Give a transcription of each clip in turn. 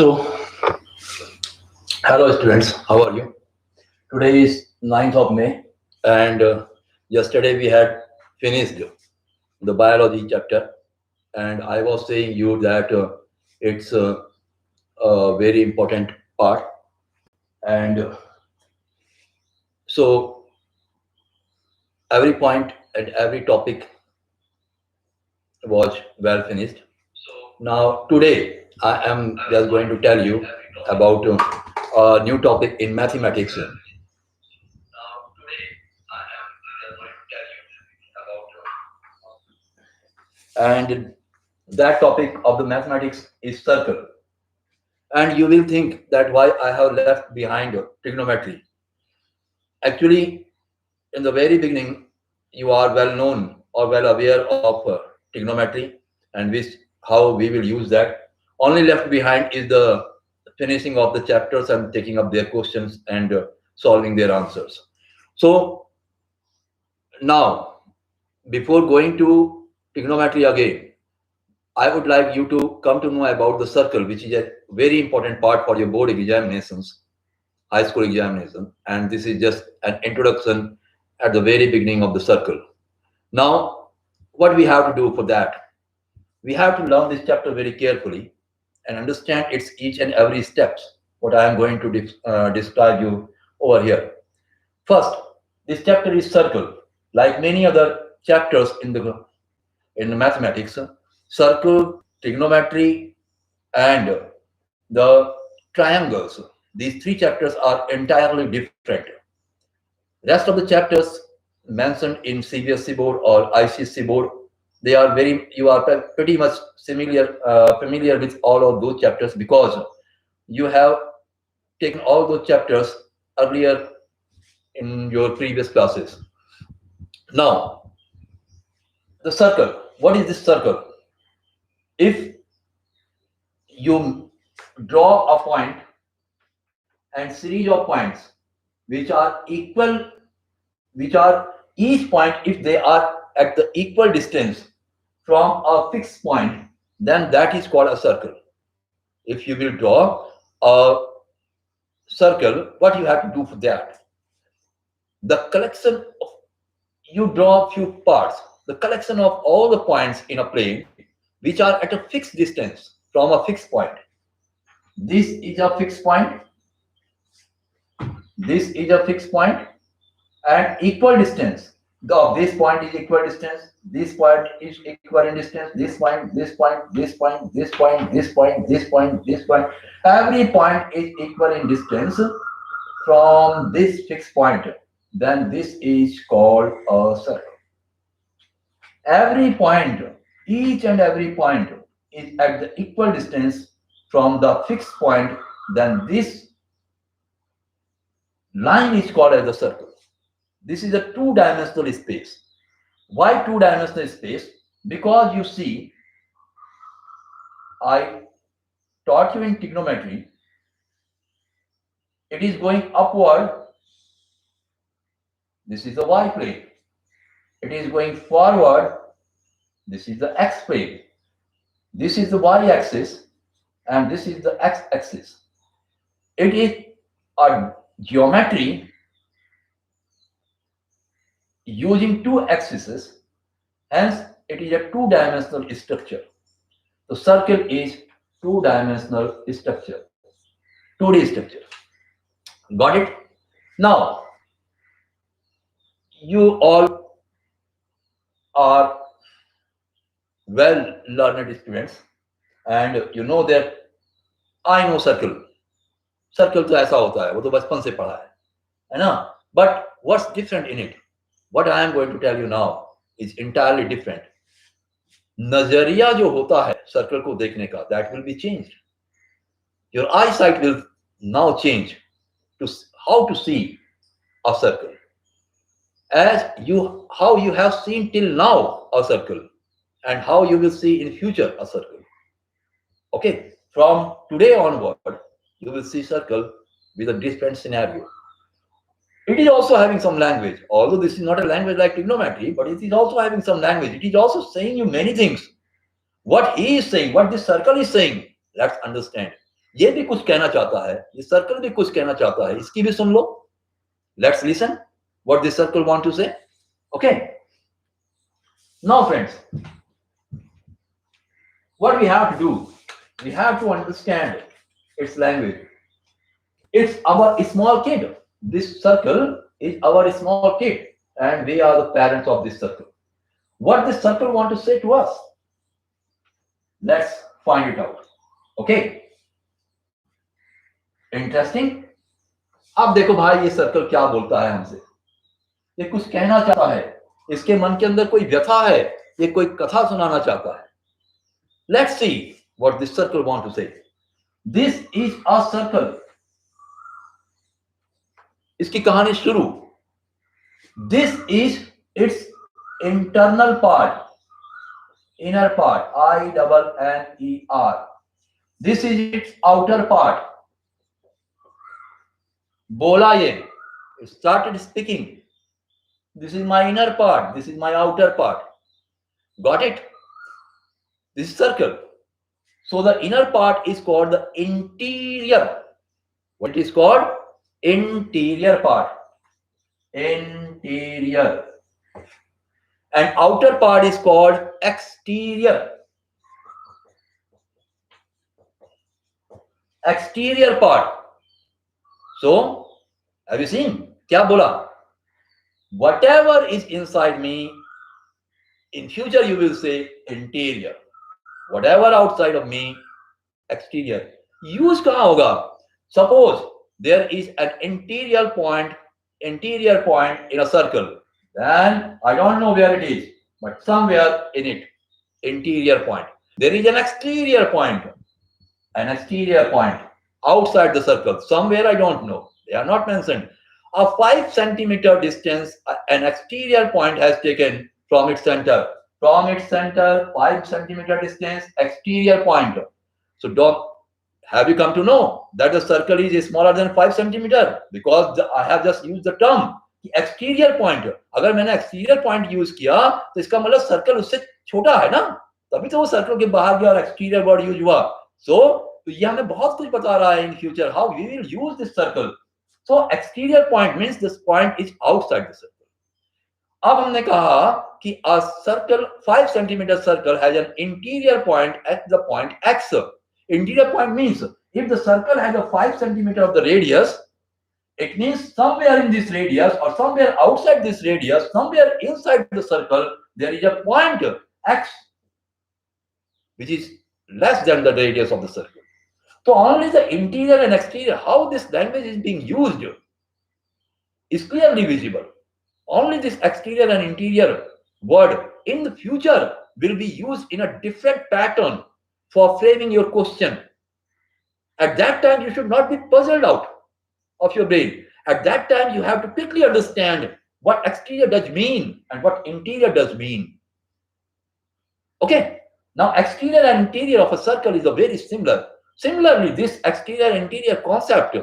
So, hello students, how are you? Today is 9th of May, and yesterday we had finished the biology chapter, and I was saying you that it's a very important part, and so every point and every topic was well finished. Now today I am just going to tell you about a new topic in mathematics. And that topic of the mathematics is circle. And you will think that why I have left behind trigonometry. Actually, in the very beginning, you are well known or well aware of trigonometry and how we will use that. Only left behind is the finishing of the chapters and taking up their questions and solving their answers. So now, before going to trigonometry again, I would like you to come to know about the circle, which is a very important part for your board examinations, high school examination. And this is just an introduction at the very beginning of the circle. Now, what we have to do for that? We have to learn this chapter very carefully and understand its each and every steps, what I am going to describe you over here. First, this chapter is circle. Like many other chapters in the mathematics, circle, trigonometry, and the triangles. These three chapters are entirely different. Rest of the chapters mentioned in CBSE board or ICSE board, they are you are pretty much familiar with all of those chapters because you have taken all those chapters earlier in your previous classes. Now, the circle. What is this circle? If you draw a point and series of points which are equal, which are each point, if they are at the equal distance from a fixed point, then that is called a circle. If you will draw a circle, what you have to do for that? The collection of, you draw a few parts, the collection of all the points in a plane which are at a fixed distance from a fixed point. This is a fixed point. This is a fixed point and equal distance. This point is equal distance. This point is equal in distance. This point, this point, this point, this point, this point, this point, this point. Every point is equal in distance from this fixed point. Then this is called a circle. Every point, each and every point is at the equal distance from the fixed point, then this line is called as a circle. This is a two-dimensional space. Why two-dimensional space? Because you see, I taught you in trigonometry, it is going upward. This is the y plane. It is going forward. This is the x plane. This is the y-axis, and this is the x-axis. It is a geometry using two axes, hence it is a two-dimensional structure. The circle is two-dimensional structure, 2D structure. Got it? Now, you all are well-learned students, and you know that I know circle. Circle तो ऐसा होता है, वो तो बचपन से पढ़ा है ना? But what's different in it? What I am going to tell you now is entirely different. नजरिया जो होता है सर्कल को देखने का, that will be changed. Your eyesight will now change to how to see a circle. How you have seen till now a circle, and how you will see in future a circle. Okay, from today onward, you will see circle with a different scenario. It is also having some language, although this is not a language like trigonometry, but it is also having some language. It is also saying you many things. What he is saying, what this circle is saying, let's understand. ये भी कुछ कहना चाहता है, ये circle भी कुछ कहना चाहता है, इसकी भी सुन लो. Let's listen what this circle want to say. Okay. Now friends, what we have to do, we have to understand its language. It's our small kid. This circle is our small kid, and we are the parents of this circle. What this circle want to say to us? Let's find it out. Okay. Interesting. अब देखो भाई ये circle क्या बोलता है हमसे. ये कुछ कहना चाहता है, इसके मन के अंदर कोई व्यथा है, ये कोई कथा सुनाना चाहता है. Let's see what this circle want to say. This is a circle. इसकी कहानी शुरू. This is its internal part, inner part, INNER. This is its outer part. बोला ये, it started speaking. This is my inner part, this is my outer part. Got it? This is circle. So the inner part is called the interior. What it is called? Interior part. Interior. And outer part is called exterior. Exterior part. So, have you seen? क्या बोला? Whatever is inside me, in future you will say interior. Whatever outside of me, exterior. Use कहाँ होगा? Suppose there is an interior point in a circle. Then I don't know where it is, but somewhere in it, interior point. There is an exterior point outside the circle. Somewhere I don't know. They are not mentioned. A 5 centimeter distance, an exterior point has taken from its center. From its center, 5 centimeter distance, exterior point. So have you come to know that the circle is smaller than 5 centimeter? Because I have just used the term exterior point. अगर मैंने exterior point use किया तो इसका मतलब circle उससे छोटा है ना, तभी तो वो circle के बाहर गया और exterior word use हुआ. So तो ये हमें बहुत कुछ बता रहा है in future how we will use this circle. So exterior point means this point is outside the circle. अब हमने कहा कि a circle 5 centimeter circle has an interior point at the point x. Interior point means if the circle has a 5 centimeter of the radius, it means somewhere in this radius or somewhere outside this radius, somewhere inside the circle, there is a point x which is less than the radius of the circle. So only the interior and exterior, how this language is being used, is clearly visible. Only this exterior and interior word in the future will be used in a different pattern for framing your question. At that time, you should not be puzzled out of your brain. At that time, you have to quickly understand what exterior does mean and what interior does mean. Okay. Now, exterior and interior of a circle is a very similar. Similarly, this exterior and interior concept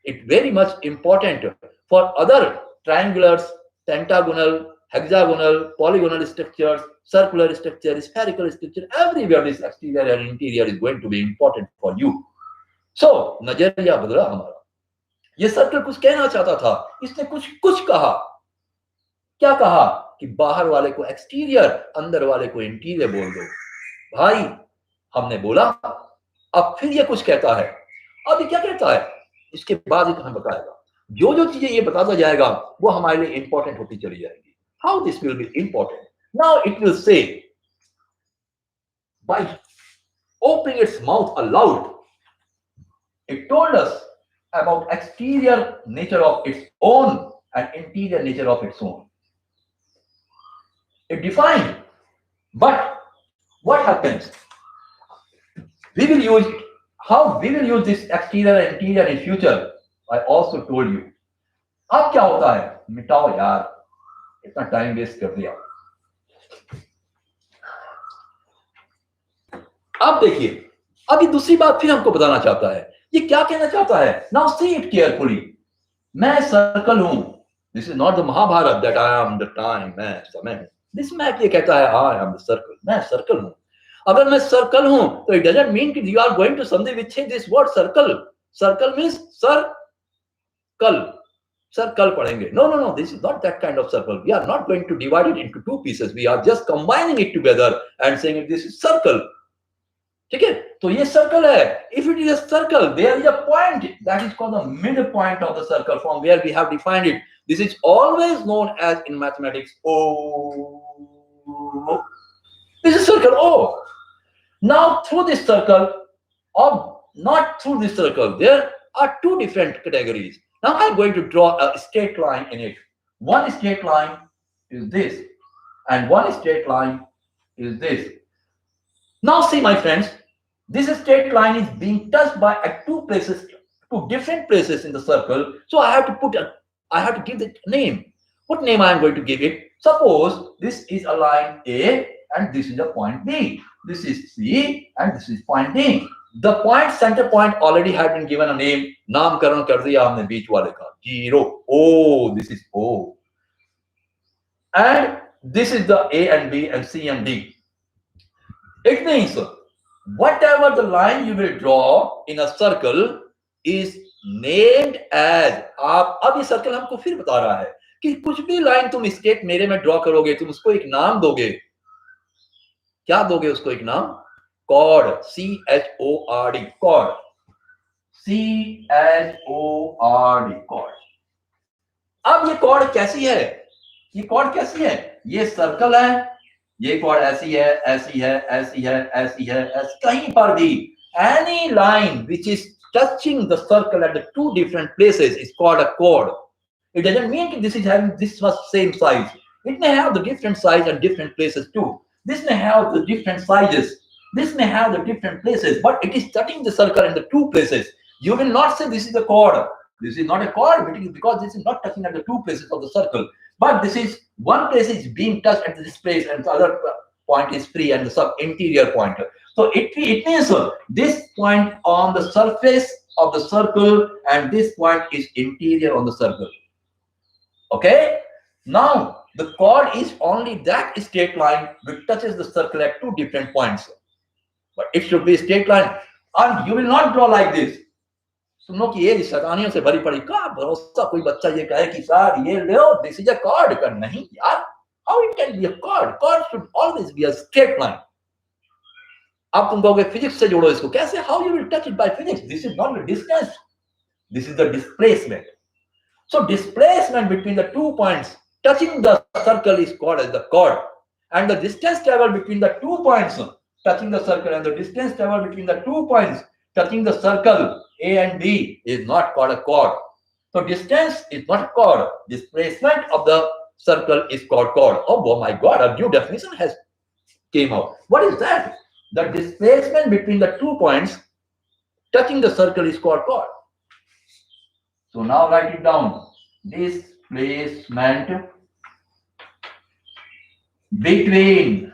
is very much important for other triangulars, pentagonal, hexagonal, polygonal structures, circular structure, spherical structure. Everywhere this exterior and interior is going to be important for you. So, नजरिया बदला हमारा. ये circle कुछ कहना चाहता था, इसने कुछ कहा. क्या कहा? कि बाहर वाले को एक्सटीरियर, अंदर वाले को इंटीरियर बोल दो. भाई, हमने बोला. अब फिर ये कुछ कहता है. अब ये क्या कहता है? इसके बाद ही तो हमें बताएगा. जो चीजें ये बताता जाएगा वो हमारे लिए इंपॉर्टेंट होती चली जाएगी. How this will be important? Now it will say, by opening its mouth aloud, it told us about exterior nature of its own and interior nature of its own. It defined, but what happens? We will use how we will use this exterior and interior in future. I also told you. अब क्या होता है? मिटाओ यार, इतना time waste कर दिया. अब देखिए, अभी दूसरी बात फिर हमको बताना चाहता है. ये क्या कहना चाहता है? Now see it carefully. मैं सर्कल हूं. This is not the Mahabharat that I am the time. मैं समय हूं. This मैं ये कहता है I am the circle. मैं सर्कल हूं. अगर मैं सर्कल हूं तो इट डजंट मीन कि you are going to something which this word circle. Circle means circle. Circle पढ़ेंगे. No, no, no. This is not that kind of circle. We are not going to divide it into two pieces. We are just combining it together and saying this is circle. ठीक है? तो ये circle है. If it is a circle, there is a point that is called the midpoint of the circle from where we have defined it. This is always known as in mathematics O. This is circle O. Now through this circle, or not through this circle, there are two different categories. Now I'm going to draw a straight line in it. One straight line is this, and one straight line is this. Now see, my friends, this straight line is being touched by two different places in the circle. So I have to give it a name. What name I am going to give it? Suppose this is a line A, and this is a point B. This is C, and this is point D. The point, center point already had been given a name. नामकरण कर दिया हमने बीच वाले का. 0. O. This is O. And this is the A and B and C and D. It means whatever the line you will draw in a circle is named as. आप अब ये circle हमको फिर बता रहा है कि कुछ भी लाइन तुम स्ट्रेट मेरे में ड्रॉ करोगे, तुम उसको एक नाम दोगे. क्या दोगे उसको एक नाम? Chord. C-H-O-R-D. Chord. C-H-O-R-D. Chord. अब ये chord कैसी है? ये chord कैसी है? ये सर्कल है. ये chord ऐसी है, ऐसी है, ऐसी है, ऐसी है, ऐसी. कहीं पर भी any line which is touching the circle at the two different places is called a chord. It doesn't mean that this is having this much same size. It may have the different size at different places too. This may have the different sizes. This may have the different places, but it is touching the circle in the two places. You will not say this is a chord. This is not a chord because this is not touching at the two places of the circle. But this is one place is being touched at this place, and the other point is free and the interior point. So it means this point on the surface of the circle, and this point is interior on the circle. Okay. Now the chord is only that straight line which touches the circle at two different points. But it should be a straight line, and you will not draw like this. सुनो कि ये शैतानियों से भरी पड़ी का भरोसा कोई बच्चा ये कहे कि सर ये लो दिस इज अ chord का नहीं यार. How it can be a chord? Chord should always be a straight line. अब तुम कहोगे फिजिक्स से जोड़ो इसको. कैसे? How you will touch it by physics? This is not the distance. This is the displacement. So displacement between the 2 points touching the circle is called as the chord, and the distance traveled between the 2 points touching the circle and the distance traveled between the 2 points touching the circle A and B is not called a chord. So distance is not a chord. Displacement of the circle is called chord. Oh my God, a new definition has came out. What is that? The displacement between the 2 points touching the circle is called chord. So now write it down. Displacement between.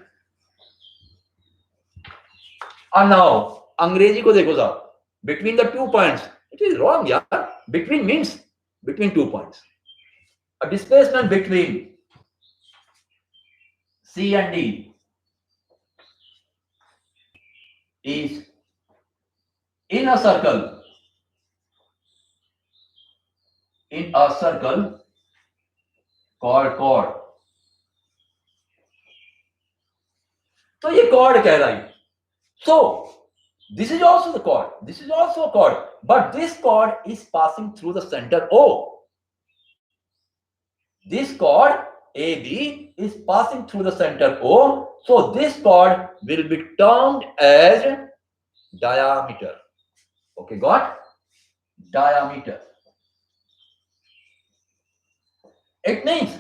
And now अंग्रेजी को देखो साहब. Between the 2 points. It is wrong, यार. Between means between 2 points. A displacement between C and D is in a circle. In a circle called chord. तो ये chord कह रहा है. So this is also the chord. This is also a chord, but this chord is passing through the center O. This chord AB is passing through the center O. So this chord will be termed as diameter. Okay, got? Diameter. It means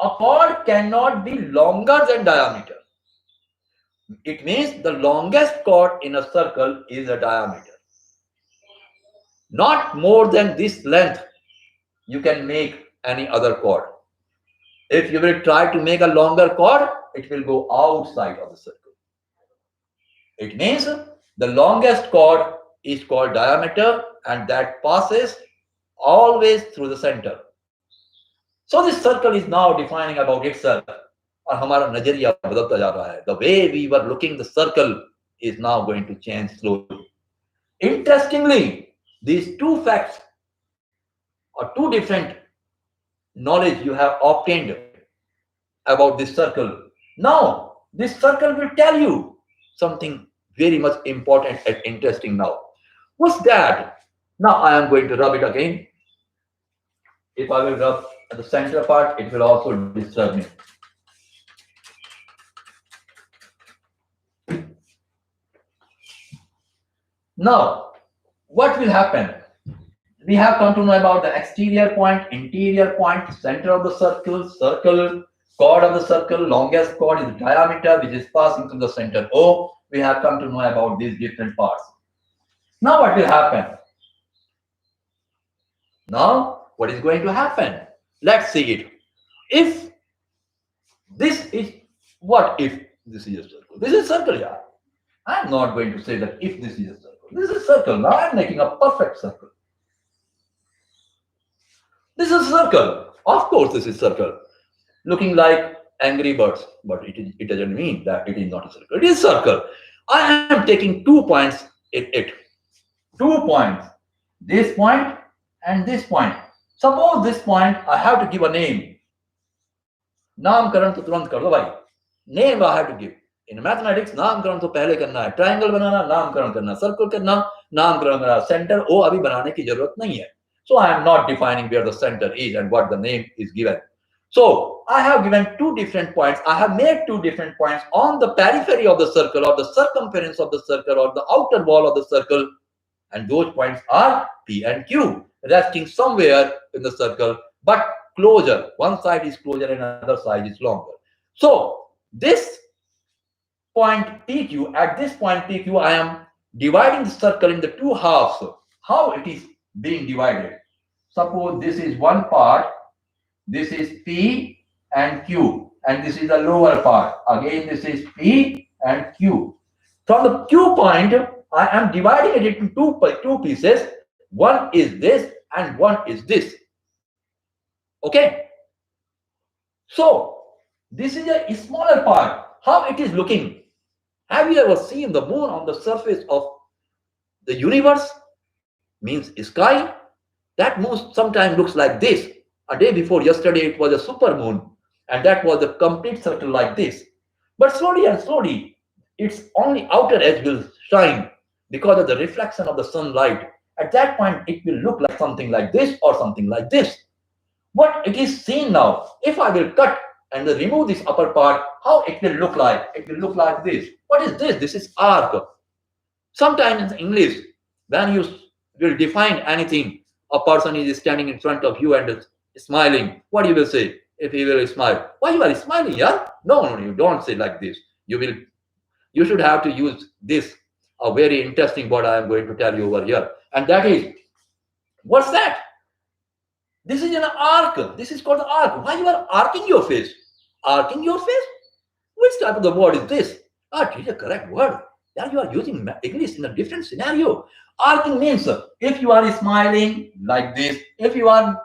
a chord cannot be longer than diameter. It means the longest chord in a circle is a diameter. Not more than this length you can make any other chord. If you will try to make a longer chord, it will go outside of the circle. It means the longest chord is called diameter, and that passes always through the center. So this circle is now defining about itself. और हमारा नजरिया बदलता जा रहा है. The way we were looking the circle is now going to change slowly. Interestingly, these two facts or two different knowledge you have obtained about this circle. Now, this circle will tell you something very much important and interesting now. What's that? Now I am going to rub it again. If I will rub at the center part, it will also disturb me. Now, what will happen? We have come to know about the exterior point, interior point, center of the circle, chord of the circle, longest chord is the diameter which is passing through the center O. We have come to know about these different parts. Now what will happen? Now what is going to happen? Let's see it. If this is, what if this is a circle? This is a circle, yeah. I am not going to say that if this is a circle. This is a circle. Now I am making a perfect circle. This is a circle. Of course, this is circle. Looking like Angry Birds, but it doesn't mean that it is not a circle. It is circle. I am taking 2 points in it. 2 points. This point and this point. Suppose this point I have to give a name. नामकरण तो तुरंत कर दो भाई. Name I have to give. In mathematics, नामकरण तो पहले करना है. Triangle बनाना, नामकरण करना. Circle करना, नामकरण करना. Center O अभी बनाने की जरूरत नहीं है. So I am not defining where the center is and what the name is given. So I have given 2 different points. I have made 2 different points on the periphery of the circle or the circumference of the circle or the outer wall of the circle. And those points are P and Q, resting somewhere in the circle, but closer. One side is closer and another side is longer. So this point PQ, at this point PQ, I am dividing the circle into 2 halves. How it is being divided? Suppose this is one part, this is P and Q, and this is the lower part. Again, this is P and Q. From the Q point, I am dividing it into two pieces. One is this and one is this. Okay. So this is a smaller part. How it is looking? Have you ever seen the moon on the surface of the universe? Means sky. That moon sometimes looks like this. A day before yesterday, it was a super moon, and that was a complete circle like this. But slowly and slowly, its only outer edge will shine because of the reflection of the sunlight. At that point, it will look like something like this or something like this. What it is seen now, if I will cut and remove this upper part, how it will look like? It will look like this. What is this? This is arc. Sometimes in English, when you will define anything, a person is standing in front of you and smiling. What you will say if he will smile? Why you are smiling, yeah? No, you don't say like this. You should have to use this. A very interesting word I am going to tell you over here, and that is, what's that? This is an arc. This is called the arc. Why you are arcing your face? Arcing your face? Which type of the word is this? It is a correct word. Then you are using English in a different scenario. Arcing means if you are smiling like this, if you are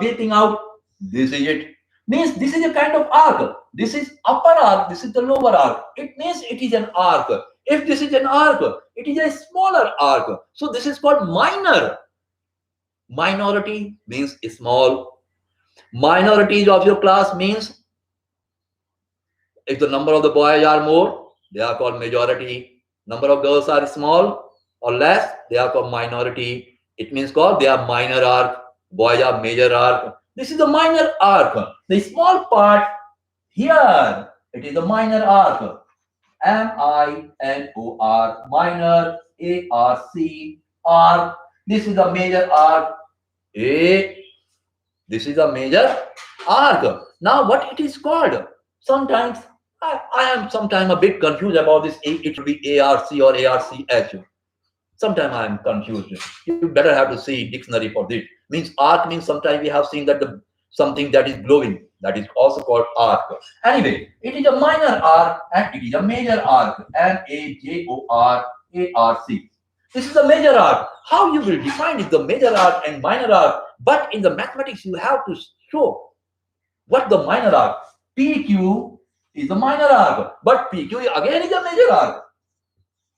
weeping out, this is it. Means this is a kind of arc. This is upper arc, this is the lower arc. It means it is an arc. If this is an arc, it is a smaller arc. So this is called minor. Minority means small. Minorities of your class means if the number of the boys are more, they are called majority. Number of girls are small or less, they are called minority. It means called they are minor arc. Boys are major arc. This is the minor arc. The small part here, it is the minor arc. M-I-N-O-R, minor, A-R-C, arc. This is the major arc. This is the major arc. Now what it is called? Sometimes I am sometimes a bit confused about this. It will be ARC or ARCH. Sometimes I am confused. You better have to see dictionary for this. Means arc means sometimes we have seen that something that is glowing, that is also called arc. Anyway, it is a minor arc and it is a major arc. M-A-J-O-R-A-R-C. This is a major arc. How you will define is the major arc and minor arc. But in the mathematics, you have to show what the minor arc. PQ is a minor arc, but PQ again is a major arc.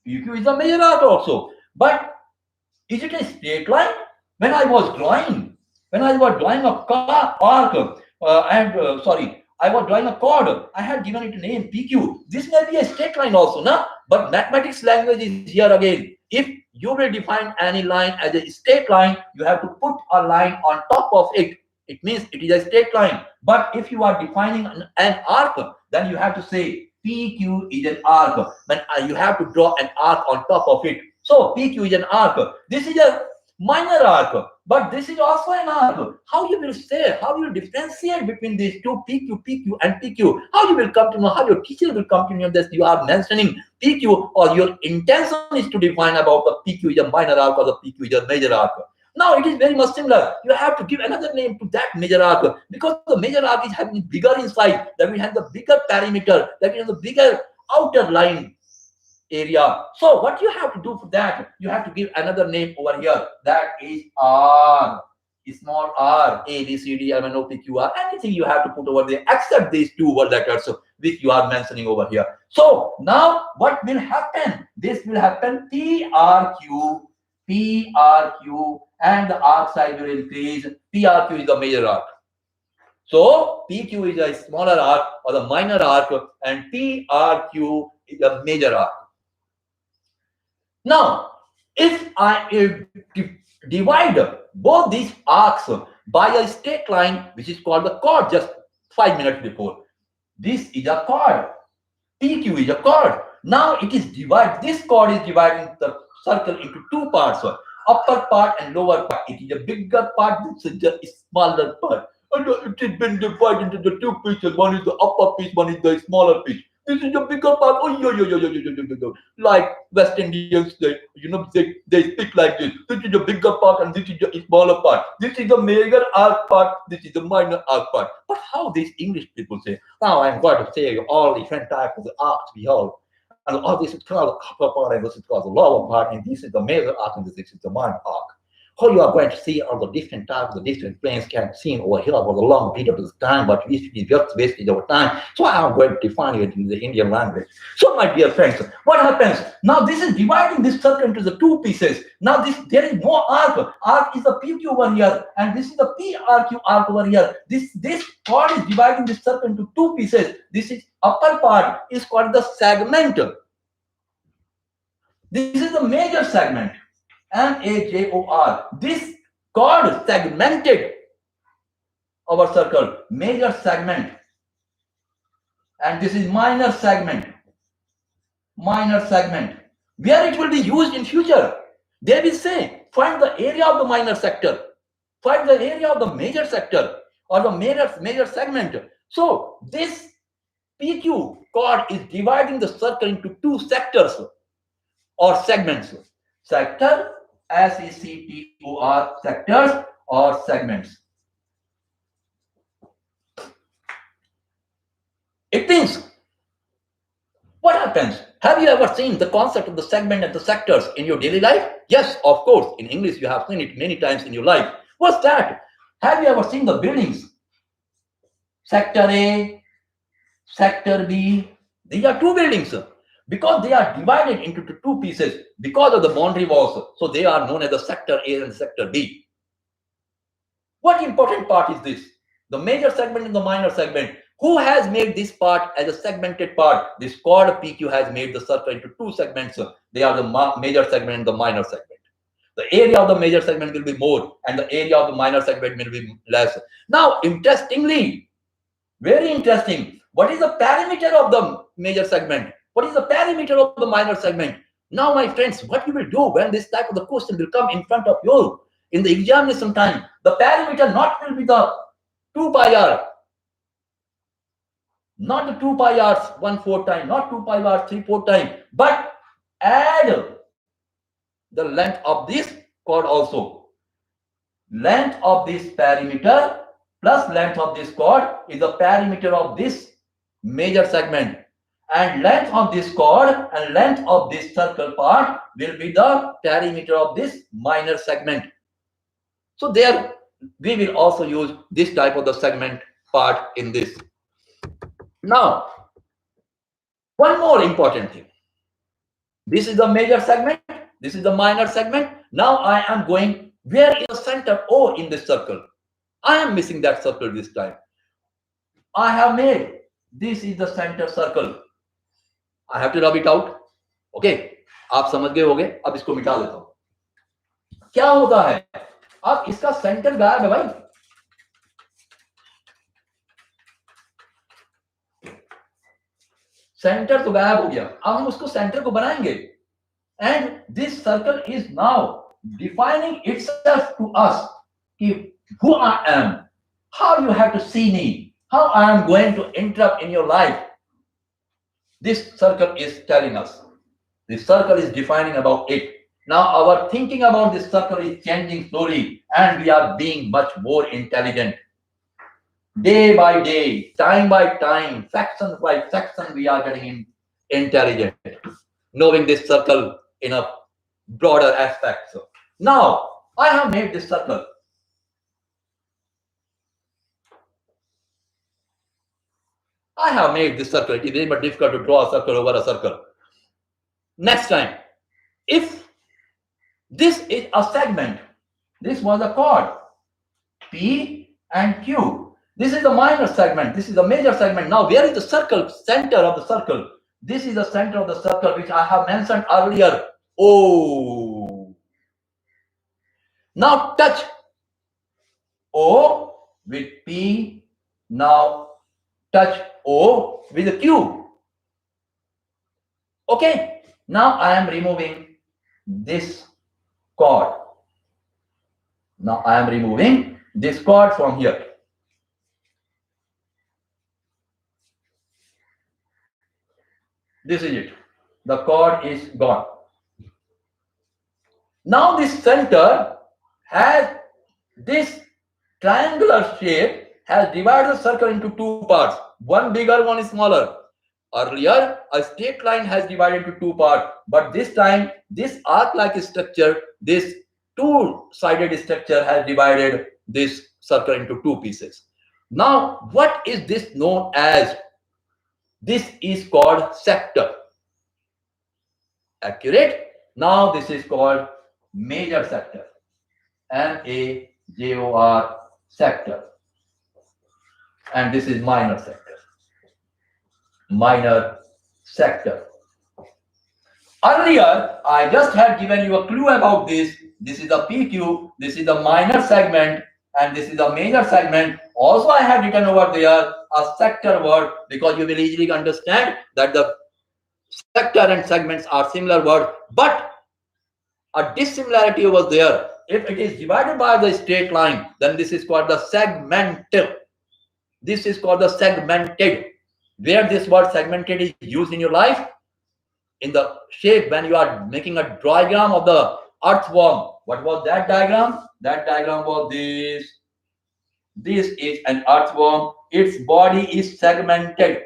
PQ is a major arc also. But is it a straight line? When I was drawing a arc, I was drawing a chord. I had given it a name PQ. This may be a straight line also, no? But mathematics language is here again. If you will define any line as a straight line, you have to put a line on top of it. It means it is a straight line. But if you are defining an arc, then you have to say PQ is an arc. Then you have to draw an arc on top of it. So PQ is an arc. This is a minor arc, but this is also an arc. How you will say, how you will differentiate between these two, PQ, PQ, and PQ? How you will come to know, how your teacher will come to know that you are mentioning PQ, or your intention is to define about the PQ is a minor arc or the PQ is a major arc. Now it is very much similar. You have to give another name to that major arc, because the major arc is having bigger inside, that we have the bigger perimeter, that we have the bigger outer line area. So what you have to do for that, you have to give another name over here, that is R, small r, A, B, C, D, M, N, O, P, Q, R, anything you have to put over there except these two word letters which you are mentioning over here. So now what will happen? This will happen PRQ, PRQ, and the arc size will increase. PRQ is the major arc. So PQ is a smaller arc or the minor arc, and PRQ is a major arc. Now, if I divide both these arcs by a straight line, which is called the chord, just 5 minutes before, this is a chord. PQ is a chord. Now it is divided. This chord is dividing the circle into two parts, upper part and lower part. It is a bigger part, this is a smaller part. And it has been divided into the two pieces. One is the upper piece, one is the smaller piece. This is the bigger part. Oh, like West Indians, they speak like this. This is the bigger part and this is the smaller part. This is the major arc part. This is the minor arc part. But how these English people say? Now I'm going to say all different types of the arcs we have, and all this is called the upper part, and this is called the lower part, and this is the major arc, and this is the minor arc. How you are going to see all the different types, the different planes can be seen over here for the long period of time, but this is just wasted our time. So I am going to define it in the Indian language. So my dear friends, what happens? Now this is dividing this circle into the two pieces. Now there is no arc. Arc is the PQ over here, and this is the PRQ arc over here. This chord is dividing this circle into two pieces. This is upper part is called the segment. This is the major segment. MAJOR. This chord segmented our circle, major segment, and this is minor segment. Minor segment, where it will be used in future. They will say, find the area of the minor sector, find the area of the major sector, or the major segment. So this PQ chord is dividing the circle into two sectors or segments. Sector, SECTOR, sectors or segments. It means, what happens? Have you ever seen the concept of the segment and the sectors in your daily life? Yes, of course. In English, you have seen it many times in your life. What's that? Have you ever seen the buildings? Sector A, Sector B. These are two buildings. Because they are divided into two pieces because of the boundary walls, so they are known as the sector A and sector B. What important part is this? The major segment and the minor segment. Who has made this part as a segmented part? This chord PQ has made the circle into two segments. They are the major segment and the minor segment. The area of the major segment will be more, and the area of the minor segment will be less. Now, interestingly, very interesting, what is the perimeter of the major segment? What is the perimeter of the minor segment? Now, my friends, what you will do when this type of the question will come in front of you in the examination time, the perimeter not will be the 2 pi r, not the 2 pi r 1/4 time, not 2 pi r 3/4 time, but add the length of this chord also. Length of this perimeter plus length of this chord is the perimeter of this major segment. And length of this chord and length of this circle part will be the perimeter of this minor segment. So there we will also use this type of the segment part in this. Now, one more important thing. This is the major segment. This is the minor segment. Now I am going, where is the center O in this circle? I am missing that circle this time. I have made, this is the center circle. I have to rub it out. Okay, आप समझ गए होंगे. अब इसको मिटा देता हूं. क्या होता है, अब इसका सेंटर गायब है भाई. सेंटर तो गायब हो गया. अब हम उसको सेंटर को बनाएंगे. And this circle is now defining itself to us. Who I am, how you have to see me, how I am going to interrupt in your life. This circle is telling us. This circle is defining about it. Now our thinking about this circle is changing slowly, and we are being much more intelligent. Day by day, time by time, section by section, we are getting intelligent, knowing this circle in a broader aspect. So now I have made this circle. I have made this circle. It is very much difficult to draw a circle over a circle. Next time, if this is a segment, this was a chord, P and Q. This is the minor segment. This is the major segment. Now, where is the circle, center of the circle? This is the center of the circle, which I have mentioned earlier. O. Now touch O with P. Now touch O with the Q. Okay. Now I am removing this chord. Now I am removing this chord from here. This is it. The chord is gone. Now this center has this triangular shape, has divided the circle into two parts. One bigger, one smaller. Earlier, a straight line has divided into two parts, but this time, this arc-like structure, this two-sided structure has divided this circle into two pieces. Now, what is this known as? This is called sector. Accurate? Now, this is called major sector. M-A-J-O-R, sector. And this is minor sector. Minor sector. Earlier, I just had given you a clue about this. This is the PQ, this is the minor segment, and this is the major segment. Also, I have written over there a sector word, because you will easily understand that the sector and segments are similar words, but a dissimilarity over there. If it is divided by the straight line, then this is called the segment. This is called the segmented. Where this word segmented is used in your life, in the shape when you are making a diagram of the earthworm. What was that diagram? That diagram was this. This is an earthworm. Its body is segmented.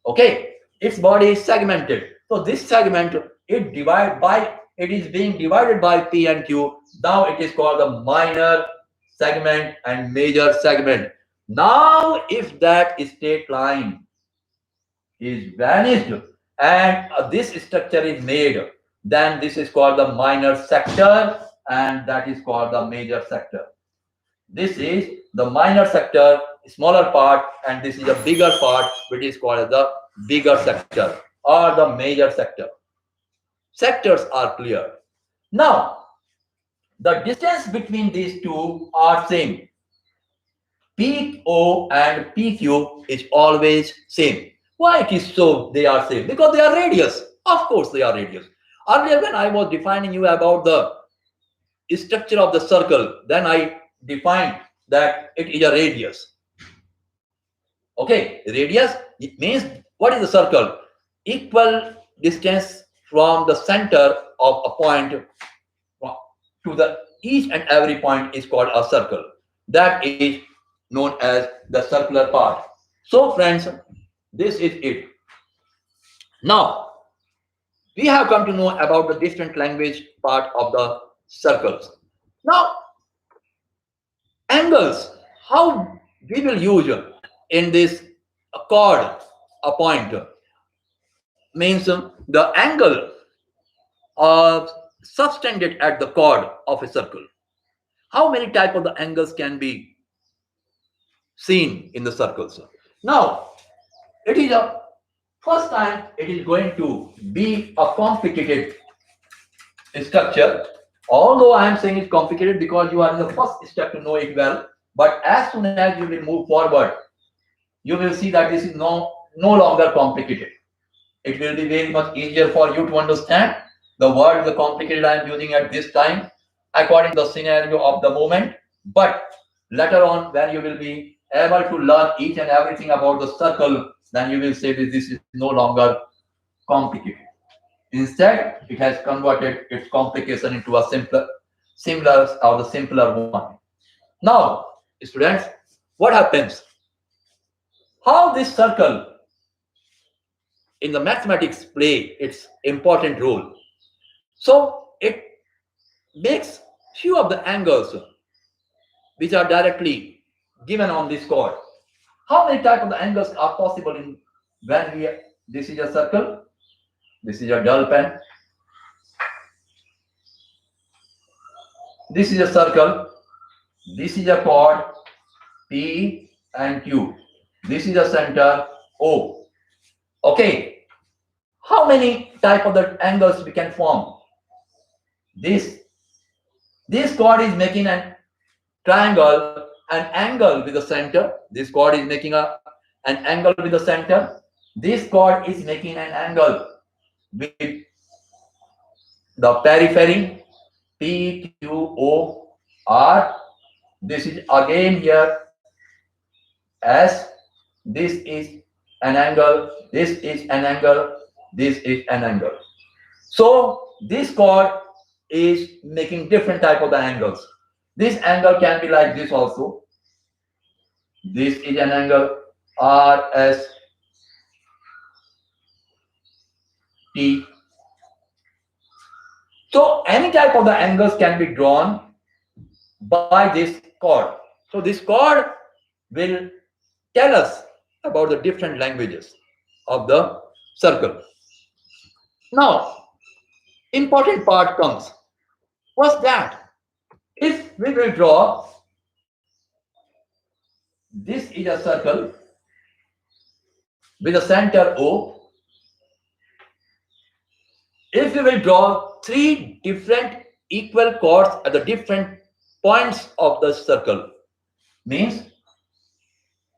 Okay, its body is segmented. So this segment, it is being divided by P and Q. Now it is called the minor segment and major segment. Now, if that straight line is vanished and this structure is made, then this is called the minor sector, and that is called the major sector. This is the minor sector, smaller part, and this is a bigger part, which is called the bigger sector or the major sector. Sectors are clear. Now, the distance between these two are same. PO and PQ is always same. Why it is so they are same? Because they are radius. Of course they are radius. Earlier when I was defining you about the structure of the circle, then I defined that it is a radius. Okay, radius, it means what is the circle? Equal distance from the center of a point to the each and every point is called a circle. That is known as the circular part. So friends, this is it. Now, we have come to know about the distant language part of the circles. Now, angles, how we will use in this a chord, a point, means the angle of subtended at the chord of a circle. How many type of the angles can be seen in the circles? Now, it is a first time it is going to be a complicated structure. Although I am saying it's complicated because you are in the first step to know it well, but as soon as you will move forward, you will see that this is no longer complicated. It will be very much easier for you to understand. The word, the complicated I am using at this time, according to the scenario of the moment. But later on, when you will be able to learn each and everything about the circle, then you will say that this is no longer complicated. Instead, it has converted its complication into a simpler one. Now, students, what happens? How this circle in the mathematics play its important role. So it makes few of the angles which are directly given on this chord. How many type of the angles are possible in when we this is a circle, this is a dull pen, this is a circle, this is a chord P and Q, this is a center O. Okay, how many type of the angles we can form? This chord is making an triangle, an angle with the center. This chord is making an angle with the center. This chord is making an angle with the periphery, P, Q, O, R. This is again here S. This is an angle. This is an angle. This is an angle. So this chord is making different type of the angles. This angle can be like this also. This is an angle R, S, T. So any type of the angles can be drawn by this chord. So this chord will tell us about the different languages of the circle. Now, important part comes. What's that? If we will draw, this is a circle with a center O. If we will draw three different equal chords at the different points of the circle, means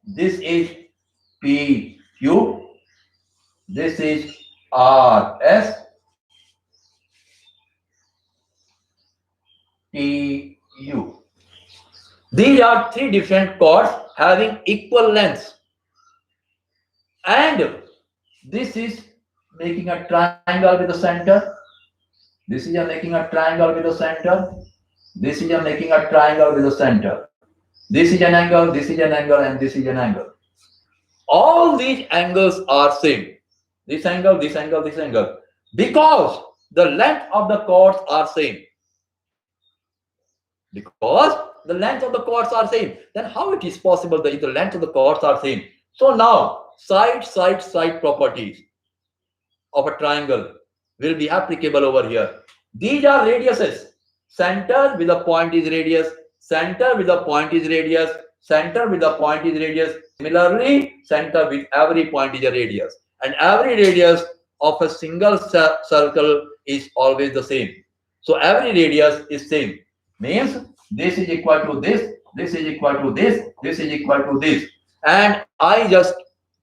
this is PQ, this is RS, TU. These are three different chords having equal lengths, and this is making a triangle with the center. This is making a triangle with the center. This is making a triangle with the center. This is an angle, this is an angle, and this is an angle. All these angles are same. This angle, this angle, this angle. Because the length of the chords are same. Because the length of the chords are same. Then how it is possible that if the length of the chords are same? So now side properties of a triangle will be applicable over here. These are radiuses. Center with a point is radius. Center with a point is radius. Center with a point is radius. Similarly, center with every point is a radius. And every radius of a single circle is always the same. So every radius is same. Means this is equal to this. This is equal to this. This is equal to this. And I just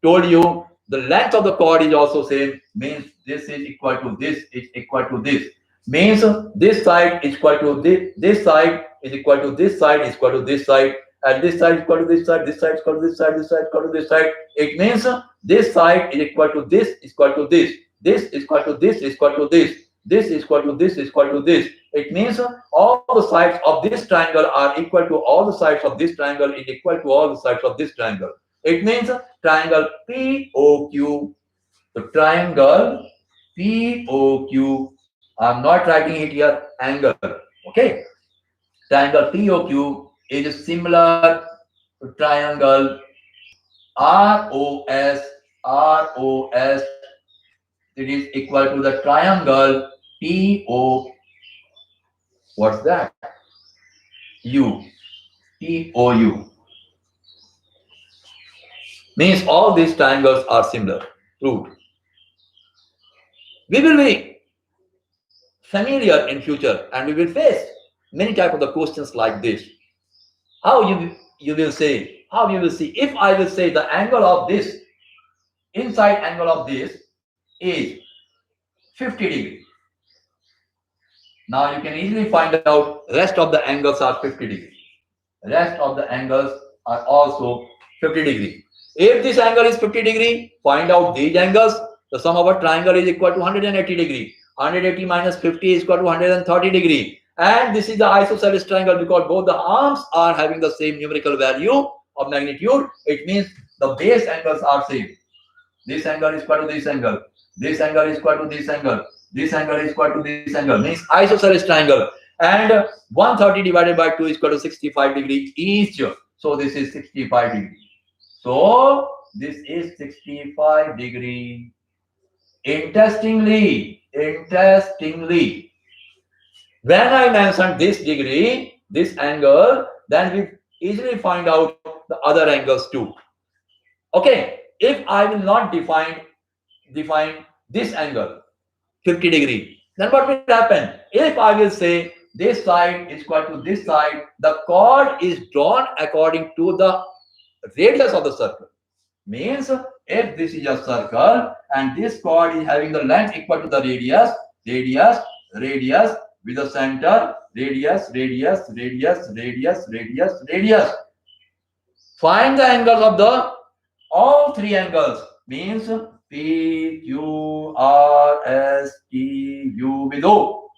told you the length of the chord is also same. Means this is equal to this is equal to this. Means this side is equal to this side is equal to this side is equal to this side, and this side is equal to this side, this side is equal to this side, this side is equal to this side. It means this side is equal to this is equal to this, this is equal to this is equal to this, this is equal to this is equal to this. It means all the sides of this triangle are equal to all the sides of this triangle is equal to all the sides of this triangle. It means triangle POQ. The triangle POQ. I'm not writing it here angle. Okay. Triangle POQ is similar to triangle ROS, ROS, it is equal to the triangle TO, what's that? U, TOU. Means all these triangles are similar. Proved. We will be familiar in future and we will face many type of the questions like this. How you will say, how you will see, if I will say the angle of this, inside angle of this is 50 degree. Now you can easily find out rest of the angles are 50 degree. Rest of the angles are also 50 degree. If this angle is 50 degree, find out these angles. The sum of a triangle is equal to 180 degree. 180 minus 50 is equal to 130 degree. And this is the isosceles triangle because both the arms are having the same numerical value of magnitude. It means the base angles are same. This angle is equal to this angle. This angle is equal to this angle. This angle is equal to this angle. Means isosceles triangle. And 130 divided by 2 is equal to 65 degree each. So this is 65 degree. So this is 65 degree. Interestingly, when I mentioned this degree, this angle, then we easily find out the other angles too. Okay, if I will not define this angle 50 degree, then what will happen? If I will say this side is equal to this side, the chord is drawn according to the radius of the circle. Means if this is a circle and this chord is having the length equal to the radius with the center, radius. Find the angles of the all three angles. Means P, Q, R, S, T, U with O.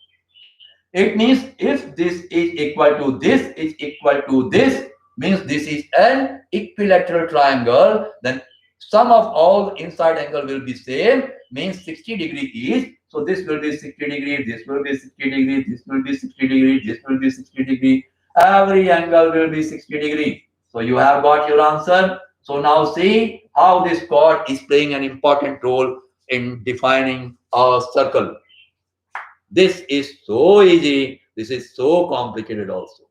It means if this is equal to this is equal to this, means this is an equilateral triangle, then sum of all inside angle will be same, means 60 degree each. So this will be 60 degree, this will be 60 degree, this will be 60 degree, this will be 60 degree. Every angle will be 60 degree. So you have got your answer. So now see how this chord is playing an important role in defining a circle. This is so easy. This is so complicated also.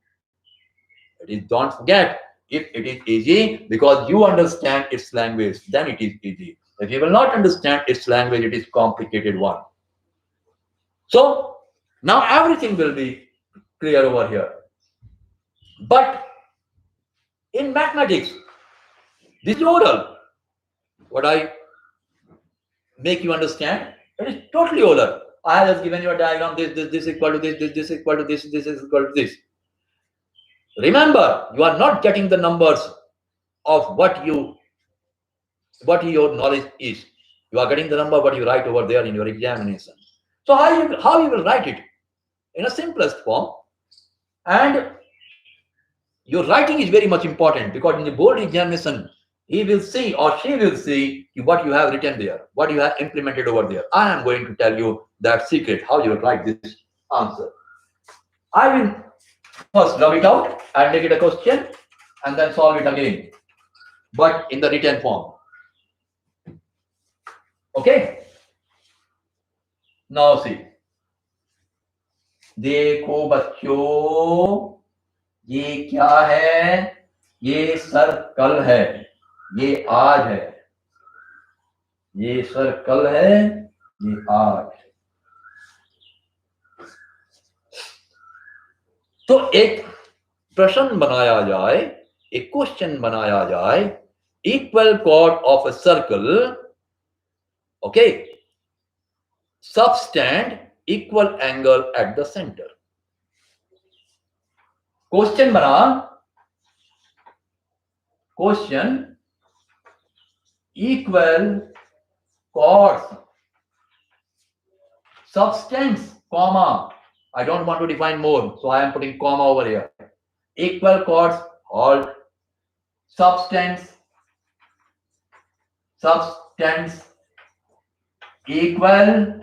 It is, don't forget, if it is easy because you understand its language, then it is easy. If you will not understand its language, it is complicated one. So now everything will be clear over here. But in mathematics, this is oral. What I make you understand, it is totally oral. I have just given you a diagram. This equal to this equal to this is equal to this. Remember, you are not getting the numbers of what your knowledge is. You are getting the number what you write over there in your examination. So how you will write it in a simplest form, and your writing is very much important because in the board examination he will see or she will see what you have written there, what you have implemented over there. I am going to tell you that secret how you will write this answer. I will first rub it out and make it a question and then solve it again, but in the written form. Okay, now see, देखो बच्चों, ये क्या है? ये circle है, ये आज है, ये सर्कल है, ये आज। तो एक प्रश्न बनाया जाए, एक क्वेश्चन बनाया जाए, equal cord of a circle, okay, subtend equal angle at the center. Question बना, question equal chords, substance, comma. I don't want to define more, so I am putting comma over here. Equal chords, halt, substance, equal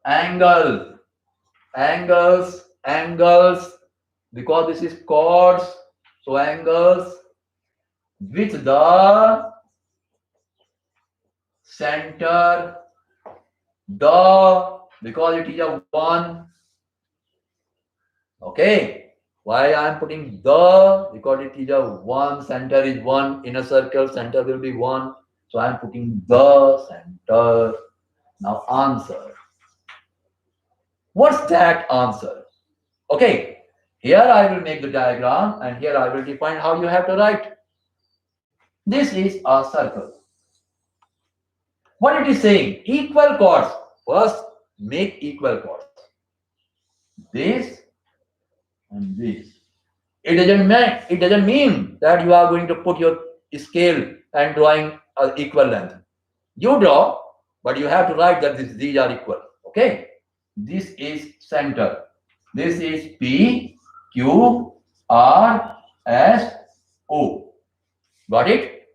angle, angles, because this is chords, so angles, with the center the, because it is a 1. Okay, why I am putting the? Because it is a 1, center is 1 in a circle, center will be 1, so I am putting the center. Now answer, what's that answer? Okay, here I will make the diagram and here I will define how you have to write. This is a circle. What it is saying? Equal chords. First, make equal chords. This and this. It doesn't mean that you are going to put your scale and drawing equal length. You draw, but you have to write that these are equal. Okay. This is center. This is P, Q, R, S, O. Got it?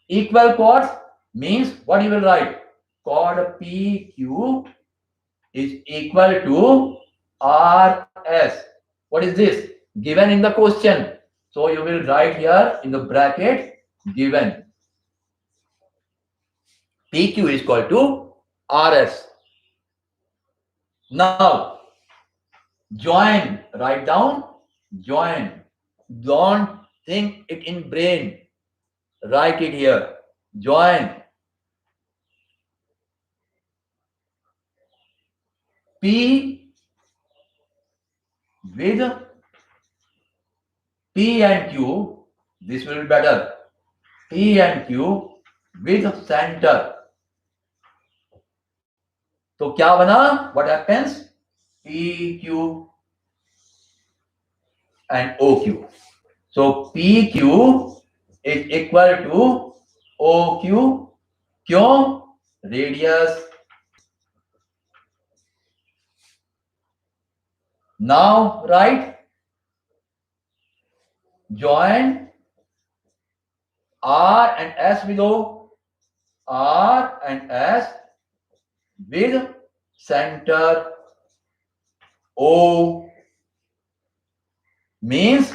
Equal chords means what you will write? Chord PQ is equal to RS. What is this? Given in the question. So you will write here in the bracket given. PQ is equal to RS. Now, join. Write down join. Don't think it in brain. Write it here. Join. P with P and Q. This will be better. P and Q with center. तो क्या बना? What happens? PQ and OQ. So PQ is equal to OQ. क्यों? Radius. Now write join R and S below. R and S with center O. Means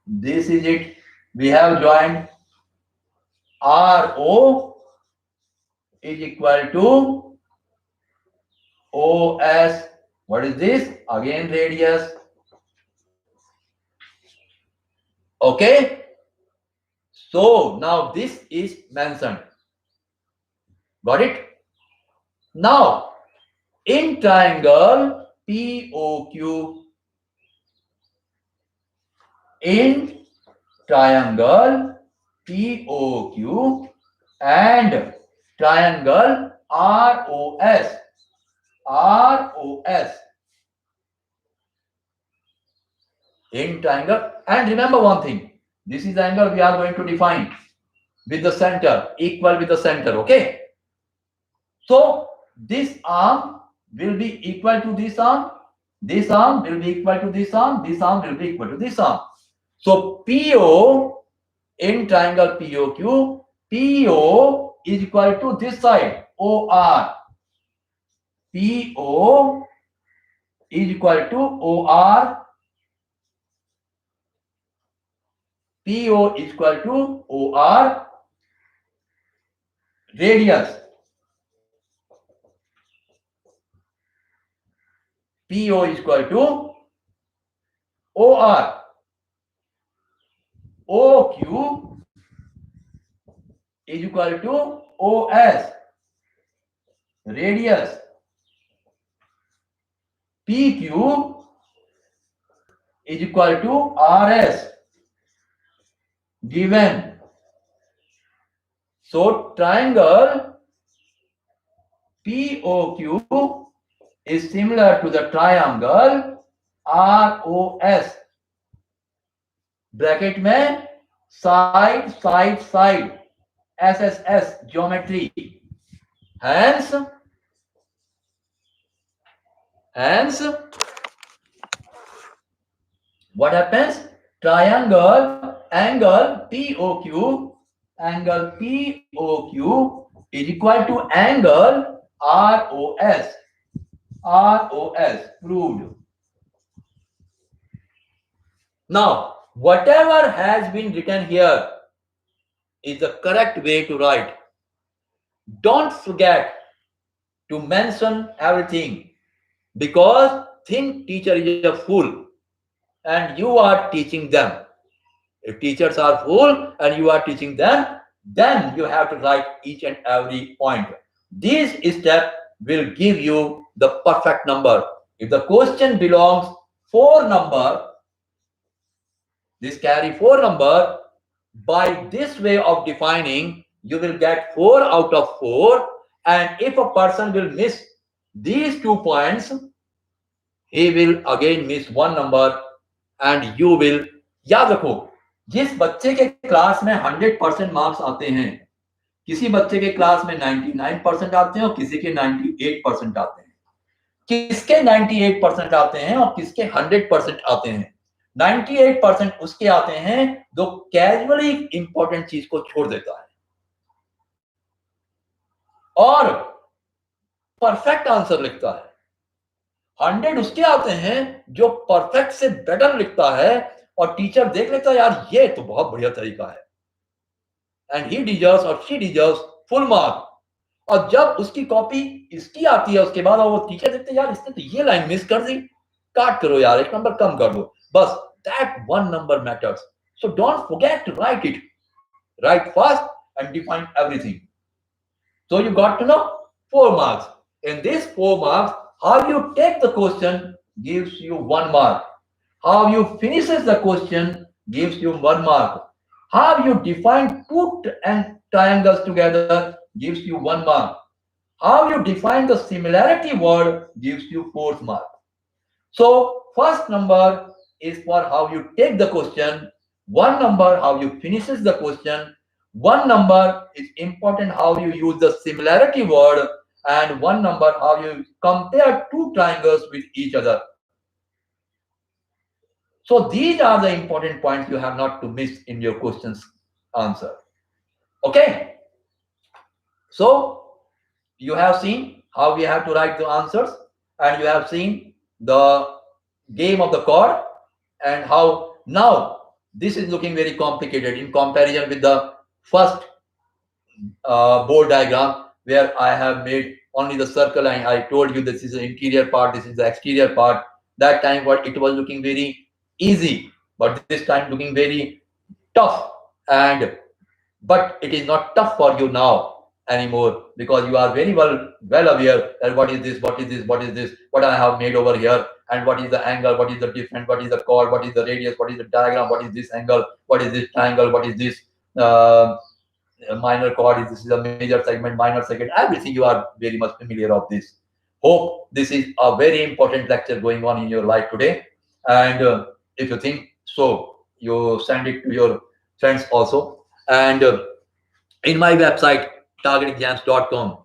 this is it. We have joined RO is equal to OS. What is this? Again radius. Okay. So now this is mentioned. Got it? Now in triangle POQ, in triangle POQ and triangle ROS. ROS. In triangle, and remember one thing, this is the angle we are going to define with the center, equal with the center. Okay. So this arm will be equal to this arm. This arm will be equal to this arm. This arm will be equal to this arm. So PO in triangle POQ, PO is equal to this side, OR. PO is equal to OR. PO is equal to OR. Radius. PO is equal to OR. OQ is equal to OS. Radius. PQ is equal to RS. Given. So triangle POQ is similar to the triangle ROS. Bracket में side side side SSS geometry. Hence what happens? Triangle angle POQ is equal to angle ROS. ROS proved. Now whatever has been written here, is the correct way to write. Don't forget to mention everything, because think teacher is a fool and you are teaching them. If teachers are fool and you are teaching them, then you have to write each and every point. This step will give you the perfect number. If the question belongs 4 number, this carry 4 number, by this way of defining, you will get 4 out of 4. And if a person will miss these 2 points, he will again miss 1 number and you will. याद रखो, जिस बच्चे के class में 100% marks आते हैं, किसी बच्चे के क्लास में 99% आते हैं और किसी के 98% आते हैं. किसके 98% आते हैं और किसके 100% आते हैं? 98% उसके आते हैं जो कैजुअली इंपॉर्टेंट चीज को छोड़ देता है, और परफेक्ट आंसर लिखता है. 100 उसके आते हैं जो परफेक्ट से बेटर लिखता है, और टीचर देख लेता है यार ये तो बहुत बढ़िया तरीका है, एंड ही डिजर्व्स और शी डिजर्व्स फुल मार्क. और जब उसकी कॉपी इसकी आती है उसके बाद, और वो टीचर देखते हैं यार इसने तो ये लाइन मिस कर दी, काट करो यार, 1 नंबर कम कर दो, बस. that 1 number matters. So don't forget to write it. Write fast and define everything. So you got to know 4 marks. In this 4 marks, how you take the question gives you 1 mark. How you finishes the question gives you 1 mark. How you define 2 triangles together gives you 1 mark. How you define the similarity word gives you 4th mark. So first number is for how you take the question, 1 number how you finishes the question, 1 number is important how you use the similarity word, and 1 number how you compare 2 triangles with each other. So these are the important points you have not to miss in your questions answer. Okay, so you have seen how we have to write the answers, and you have seen the game of the chord, and how now this is looking very complicated in comparison with the first board diagram, where I have made only the circle and I told you this is the interior part, this is the exterior part. That time what it was looking very easy, but this time looking very tough. And but it is not tough for you now anymore, because you are very well aware that what is this, what is this, what is this, what I have made over here, and what is the angle, what is the difference, what is the chord, what is the radius, what is the diagram, what is this angle, what is this triangle, what is this minor chord, this is a major segment, minor segment, everything you are very much familiar of this. Hope this is a very important lecture going on in your life today, and if you think so, you send it to your friends also. And in my website targetexams.com,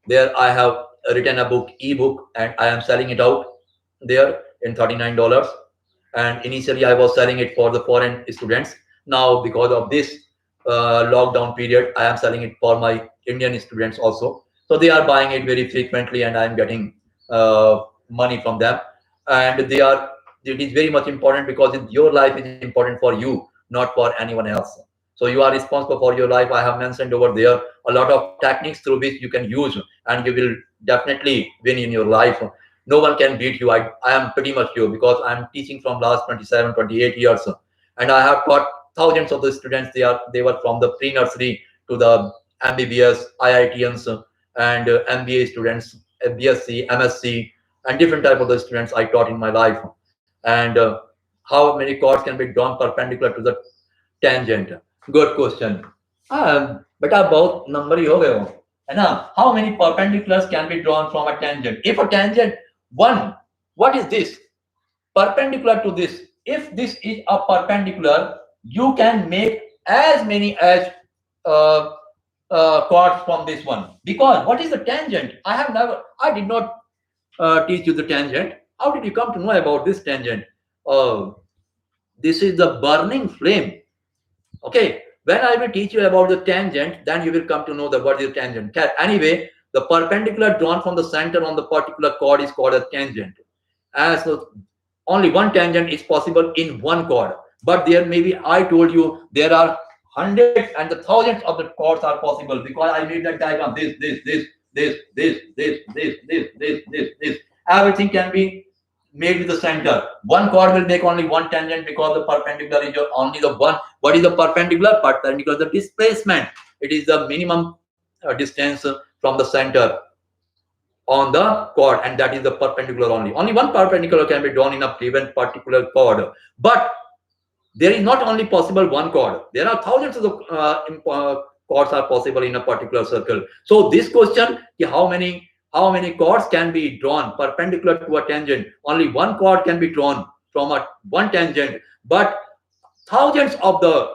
there I have written a book, ebook, and I am selling it out there in $39. And initially I was selling it for the foreign students. Now because of this lockdown period, I am selling it for my Indian students also. So they are buying it very frequently, and I am getting money from them. And it is very much important, because your life is important for you, not for anyone else. So you are responsible for your life. I have mentioned over there a lot of techniques through which you can use, and you will definitely win in your life. No one can beat you. I am pretty much sure, because I am teaching from last 27, 28 years, and I have taught thousands of the students. They were from the pre-nursery to the MBBS, IITians, and MBA students, BSc, MSc, and different type of the students I taught in my life. And how many chords can be drawn perpendicular to the tangent? Good question. Beta both number ही हो गए हो, है ना? How many perpendiculars can be drawn from a tangent? If a tangent 1, what is this? Perpendicular to this. If this is a perpendicular, you can make as many as chords from this one. Because what is the tangent? I did not teach you the tangent. How did you come to know about this tangent? This is the burning flame. Okay, when I will teach you about the tangent, then you will come to know what is the tangent. Anyway, the perpendicular drawn from the center on the particular chord is called a tangent. And so only one tangent is possible in one chord. But there may be, I told you, there are hundreds and the thousands of the chords are possible, because I made that diagram. This. Everything can be made with the center. One chord will make only one tangent, because the perpendicular is only the one. What is the perpendicular? Perpendicular is the displacement. It is the minimum distance from the center on the chord, and that is the perpendicular only. Only one perpendicular can be drawn in a given particular chord. But there is not only possible one chord. There are thousands of chords are possible in a particular circle. So this question, how many chords can be drawn perpendicular to a tangent? Only one chord can be drawn from one tangent, but thousands of the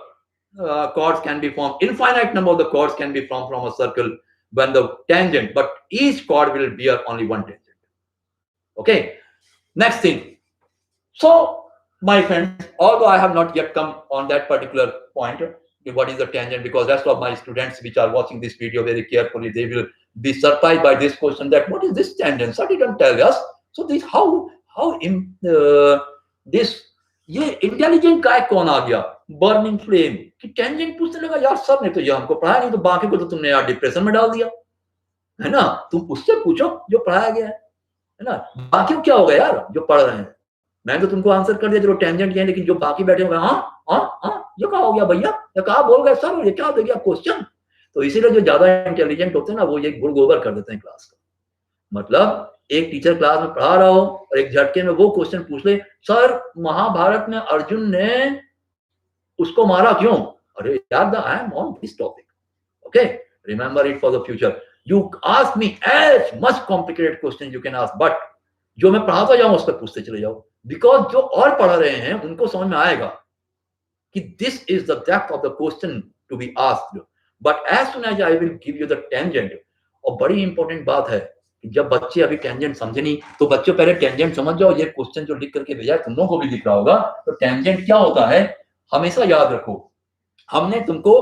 chords can be formed. Infinite number of the chords can be formed from a circle when the tangent, but each chord will bear only one tangent. Okay. Next thing. So, my friends, although I have not yet come on that particular point, what is the tangent, because rest of my students which are watching this video very carefully, they will be surprised by this question, that what is this tangent? So didn't tell us. So this how in this ये intelligent गाय कौन आ गया, burning flame कि tangent पूछने लगा। यार sir ने तो ये हमको पढ़ाया नहीं, तो बाकी को तो तुमने यार डिप्रेशन में डाल दिया है ना। तुम उससे पूछो जो पढ़ाया गया है ना, बाकी क्या होगा यार जो पढ़ रहे हैं। मैंने तो तुमको आंसर कर दिया, चलो टेंजेंट ये, लेकिन जो बाकी बैठे हुए हाँ ये क्या हो गया भैया, ये कहा बोल गए सर, ये क्या दे गया क्वेश्चन। तो इसीलिए जो ज्यादा इंटेलिजेंट होते हैं ना, वो ये गुड़ गोबर कर देते हैं क्लास का। मतलब एक टीचर क्लास में पढ़ा रहा हो और एक झटके में वो क्वेश्चन पूछ ले, सर महाभारत में अर्जुन ने उसको मारा क्यों? अरे यार, I am on this topic, okay, remember it for the future. You ask me as much complicated question you can ask, but जो मैं पढ़ाता जाऊं उस पर पूछते चले जाओ, बिकॉज जो और पढ़ रहे हैं उनको समझ में आएगा कि this is the depth of the question to be asked. But as soon as I will give you the tangent, और बड़ी इंपॉर्टेंट बात है कि जब बच्चे अभी टेंजेंट समझे नहीं, तो बच्चों पहले टेंजेंट समझ जाओ। ये क्वेश्चन जो लिख करके भेजा है तुम लोगों को भी दिख रहा होगा, तो टेंजेंट क्या होता है हमेशा याद रखो। हमने तुमको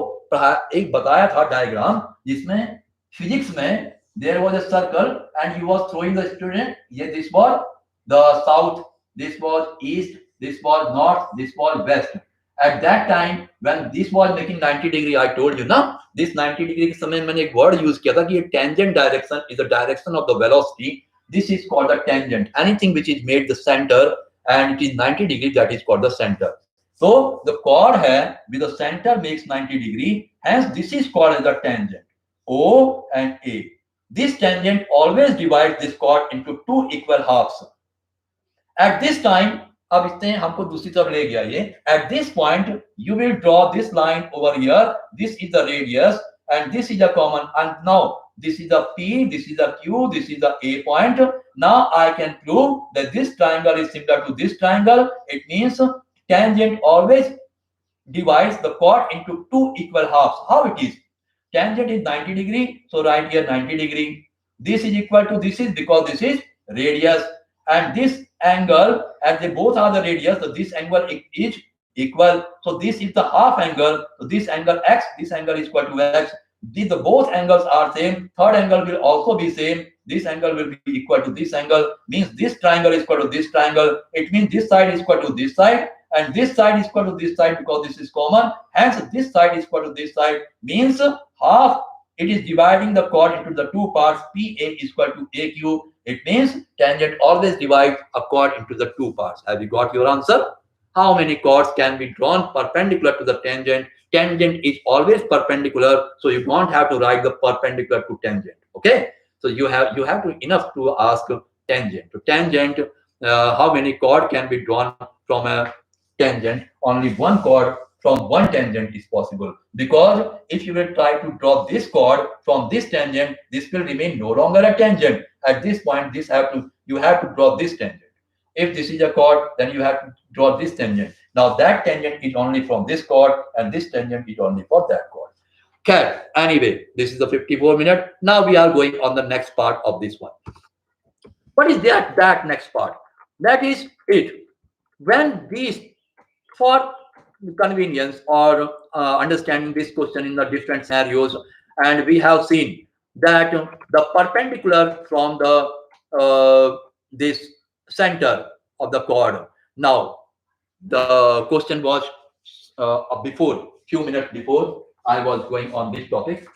एक बताया था डायग्राम, जिसमें फिजिक्स में there was a circle and he was throwing the student, this was the south, this was east, this was north, this was west. At that time when this was making 90 degree, I told you ना, this 90 degree के समय मैंने एक word use किया था कि tangent direction is the direction of the velocity. This is called the tangent. Anything which is made the center and it is 90 degree, that is called the center. So the chord है with the center makes 90 degree, hence this is called as the tangent. O and A. This tangent always divides this chord into two equal halves. At this time, अब इसने हमको दूसरी तरफ ले गया ये। At this point, you will draw this line over here. This is the radius, and this is a common. And now this is the P, this is the Q, this is the A point. Now I can prove that this triangle is similar to this triangle. It means tangent always divides the chord into two equal halves. How it is? Tangent is 90 degree, so write here 90 degree. This is equal to this is because this is radius, and this angle, as they both are the radius, so this angle is equal. So this is the half angle. So this angle x, this angle is equal to x. These both angles are same. Third angle will also be same. This angle will be equal to this angle. Means this triangle is equal to this triangle. It means this side is equal to this side, and this side is equal to this side because this is common. Hence, this side is equal to this side. Means half. It is dividing the chord into the two parts. PA is equal to AQ. It means tangent always divides a chord into the two parts. Have you got your answer? How many chords can be drawn perpendicular to the tangent? Tangent is always perpendicular, so you don't have to write the perpendicular to tangent. Okay, so you have to enough to ask tangent. To tangent, how many chord can be drawn from a tangent? Only one chord from one tangent is possible, because if you will try to draw this chord from this tangent, this will remain no longer a tangent. At this point, you have to draw this tangent. If this is a chord, then you have to draw this tangent. Now that tangent is only from this chord, and this tangent is only for that chord. Okay, anyway, this is the 54 minute. Now we are going on the next part of this one. What is that next part? That is it. When these, for convenience or understanding this question in the different scenarios, and we have seen that the perpendicular from the this center of the chord. Now the question was before few minutes before I was going on this topic.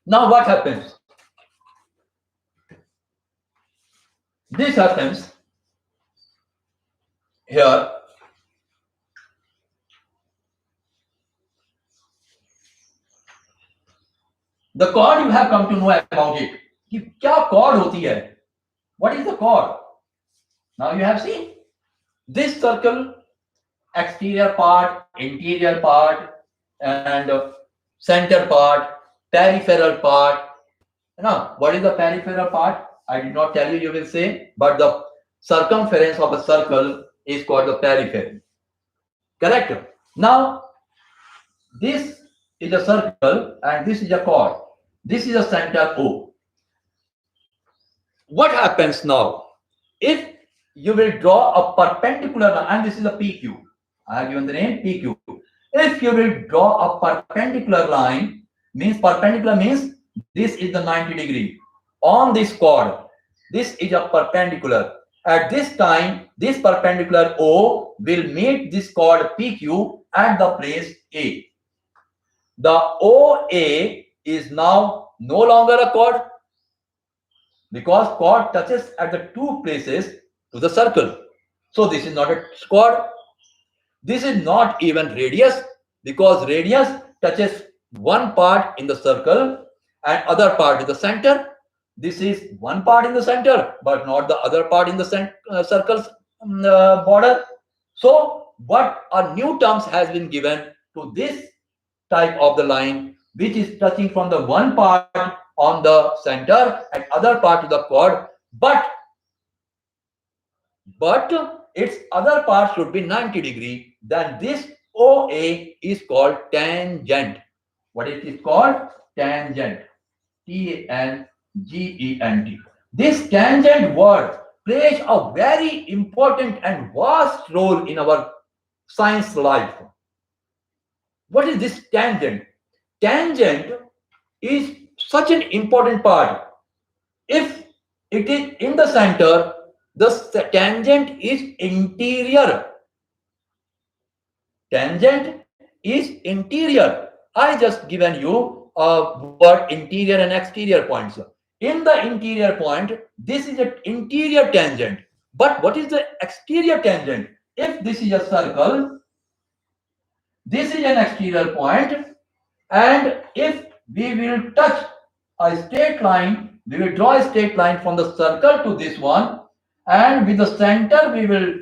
Now what happens? This happens here. The chord you have come to know about it. कि क्या chord होती है? What is the chord? Now you have seen this circle, exterior part, interior part, and center part, peripheral part. Now, what is the peripheral part? I did not tell you, you will say, but the circumference of a circle is called the periphery. Correct? Now, this is a circle and this is a chord. This is a center O. What happens now? If you will draw a perpendicular line, and this is a PQ. I have given the name PQ. If you will draw a perpendicular line, perpendicular means this is the 90 degree. On this chord, this is a perpendicular. At this time, this perpendicular O will meet this chord PQ at the place A. The OA is now no longer a chord because chord touches at the two places to the circle. So this is not a chord. This is not even radius because radius touches one part in the circle and other part in the center. This is one part in the center, but not the other part in the circle's border. So what a new terms has been given to this type of the line, which is touching from the one part on the center and other part to the chord, but its other part should be 90 degree. Then this OA is called tangent. What it is called? Tangent. TANGENT. This tangent word plays a very important and vast role in our science life. What is this tangent? Tangent is such an important part. If it is in the center, the tangent is interior. Tangent is interior. I just given you a word interior and exterior points. In the interior point, this is an interior tangent. But what is the exterior tangent? If this is a circle, this is an exterior point, and if we will touch a straight line, we will draw a straight line from the circle to this one, and with the center we will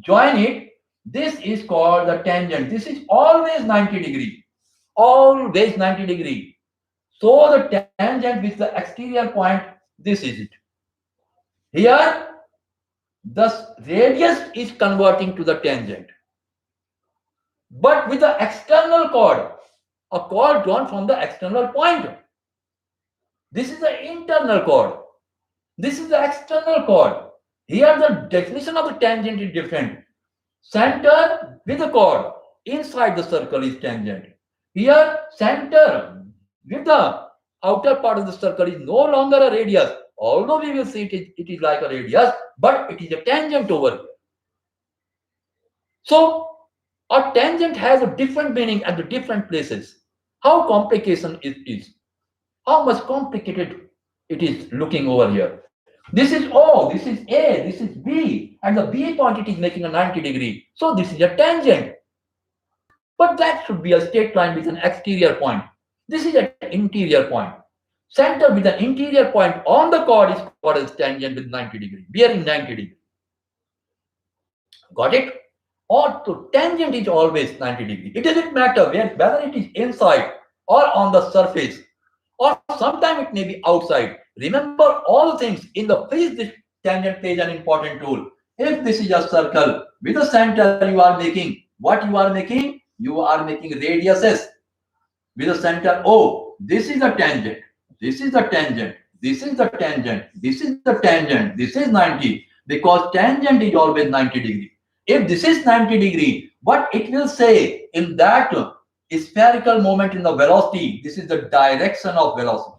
join it. This is called the tangent. This is always 90 degree. Always 90 degree. So the tangent with the exterior point, this is it. Here, the radius is converting to the tangent. But with the external chord, a chord drawn from the external point. This is the internal chord. This is the external chord. Here the definition of the tangent is different. Center with the chord inside the circle is tangent. Here center with the outer part of the circle is no longer a radius. Although we will see it is like a radius, but it is a tangent over here. So a tangent has a different meaning at the different places. How complication it is. How much complicated it is looking over here. This is O, this is A, this is B, and the B point it is making a 90 degree. So this is a tangent. But that should be a straight line with an exterior point. This is an interior point. Center with an interior point on the chord is called as tangent with 90 degree, bearing 90 degree. Got it? Or so tangent is always 90 degree. It doesn't matter whether it is inside or on the surface, or sometimes it may be outside. Remember all things in the physics. This tangent plays an important role. If this is a circle with a center you are making, what you are making? You are making radiuses with a center O. This is the tangent. This is the tangent. This is the tangent. This is the tangent. This is 90 because tangent is always 90 degree. If this is 90 degree, what it will say in that spherical moment in the velocity, this is the direction of velocity.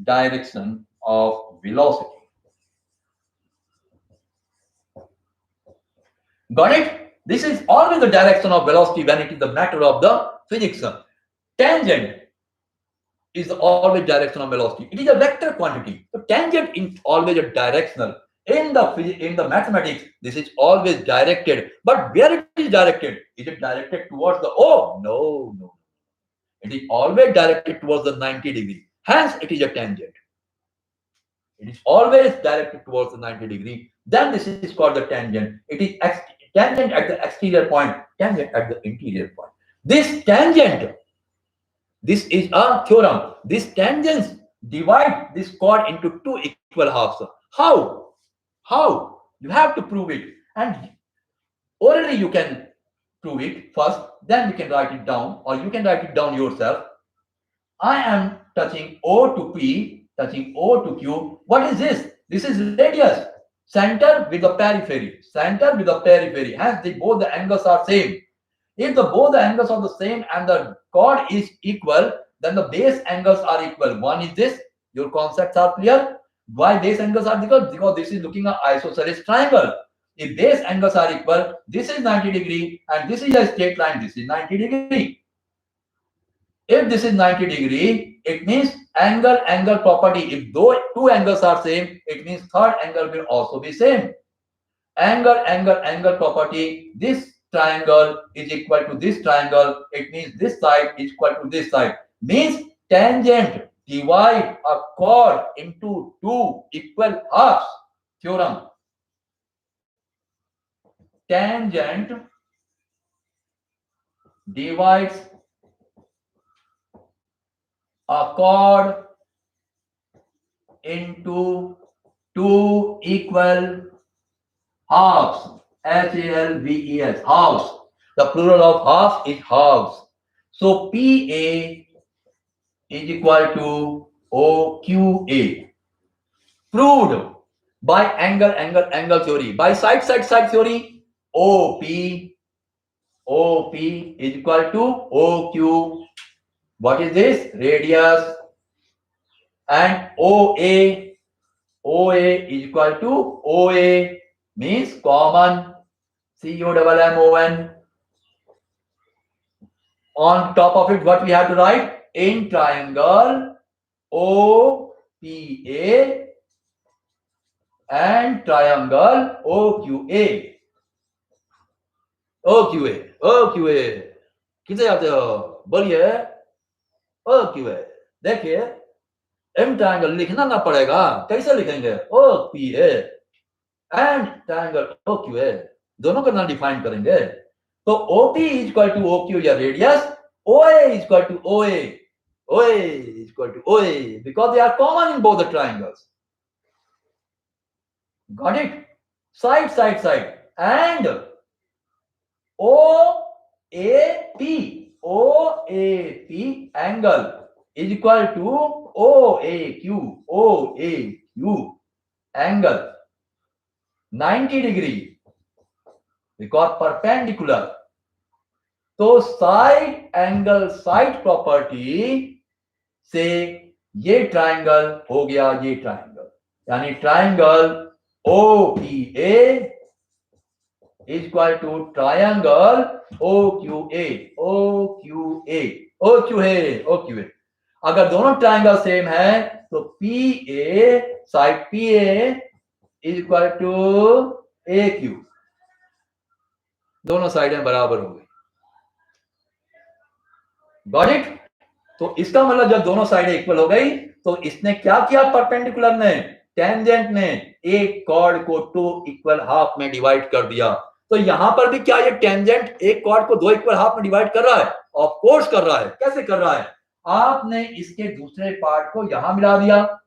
Direction of velocity. Got it? This is always the direction of velocity when it is the matter of the physics. Tangent is always direction of velocity. It is a vector quantity. So tangent is always a directional. In the mathematics, this is always directed. But where it is directed? Is it directed towards the O? No, no. It is always directed towards the 90 degree. Hence, it is a tangent. It is always directed towards the 90 degree. Then this is called the tangent. It is tangent at the exterior point, tangent at the interior point. This tangent, this is a theorem. This tangents divide this chord into two equal halves. How? How? You have to prove it. And orally you can prove it first, then you can write it down, or you can write it down yourself. I am touching O to P, touching O to Q. What is this? This is radius. Center with the periphery. Center with the periphery. Hence, both the angles are same. If both the angles are the same and the chord is equal, then the base angles are equal. One is this. Your concepts are clear. Why base angles are equal? Because this is looking at isosceles triangle. If base angles are equal, this is 90 degree and this is a straight line. This is 90 degree. If this is 90 degree, it means angle property. If two angles are same, it means third angle will also be same. Angle property. This triangle is equal to this triangle. It means this side is equal to this side. Means tangent divide a chord into two equal halves. Theorem. Tangent divides a chord into two equal halves. Halves. Halves. The plural of half is halves. So PA is equal to OQA. Proved by angle theory. By side theory, OP is equal to OQ. What is this? Radius. And OA is equal to OA, means common. COMMON. On top of it, what we have to write? In triangle OPA and triangle OQA. किसे जाते हो? बोलिए. OQA. देखिए, M triangle लिखना ना पड़ेगा. कैसे लिखेंगे? OPA and triangle OQA. दोनों का नाम डिफाइन करेंगे. तो OP is equal to OQ या radius. OA is equal to OA. OA is equal to OA because they are common in both the triangles. Got it? Side. And OAP angle is equal to OAQ angle 90 degree because perpendicular. तो side angle side property से ये triangle हो गया ये triangle, यानी triangle OPA is equal to triangle OQA. अगर दोनों triangle same है तो PA side PA is equal to AQ. दोनों साइडें बराबर हो गई. Got it? तो इसका मतलब जब दोनों साइडें इक्वल हो गई तो इसने क्या किया? परपेंडिकुलर ने, टेंजेंट ने एक कॉर्ड को टू इक्वल हाफ में डिवाइड कर दिया. तो यहां पर भी क्या ये टेंजेंट एक कॉर्ड को दो इक्वल हाफ में डिवाइड कर रहा है? ऑफ कोर्स कर रहा है. कैसे कर रहा है? आपने इसके दूसरे पार्ट को यहां मिला दिया,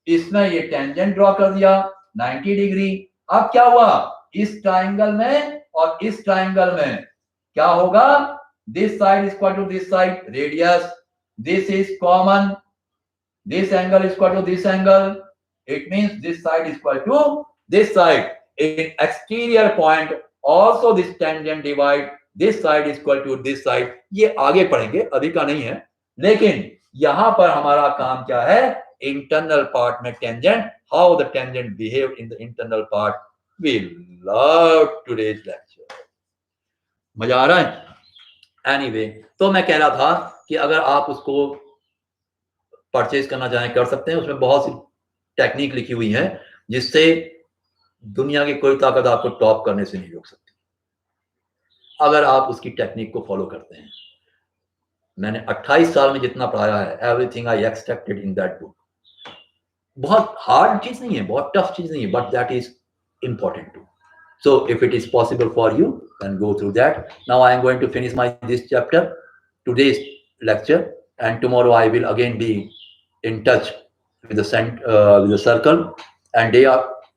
इसमें ये टेंजेंट ड्रॉ कर दिया 90 डिग्री. अब क्या हुआ? इस ट्राइंगल में और इस ट्राइंगल में क्या होगा? This side is equal to this side, radius. This is common. This angle is equal to this angle. It means this side is equal to this side. In exterior point, also this tangent divide. This side is equal to this side. ये आगे पढ़ेंगे, अभी का नहीं है. लेकिन यहां पर हमारा काम क्या है? इंटरनल पार्ट में tangent, how the tangent behave in the internal part. We love today's lecture. मजा आ रहा है? एनीवे, तो मैं कह रहा था कि अगर आप उसको परचेज करना चाहें कर सकते हैं। उसमें बहुत सी टेक्निक लिखी हुई है जिससे दुनिया की कोई ताकत आपको टॉप करने से नहीं रोक सकती, अगर आप उसकी टेक्निक को फॉलो करते हैं। मैंने 28 साल में जितना पढ़ाया है, everything I expected in that book. बहुत हार्ड चीज नहीं है, बहुत टफ चीज नहीं है, but that is important too. So if it is possible for you, then go through that. Now I am going to finish this chapter, today's lecture, and tomorrow I will again be in touch with the circle, and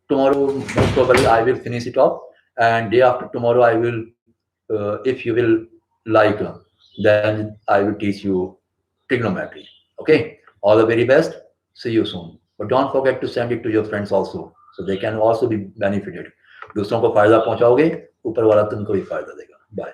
tomorrow most probably I will finish it off, and day after tomorrow I will, if you will like, then I will teach you trigonometry. Okay, all the very best. See you soon. But don't forget to send it to your friends also, so they can also be benefited. दूसरों को फायदा पहुंचाओगे, ऊपर वाला तुमको भी फायदा देगा। Bye.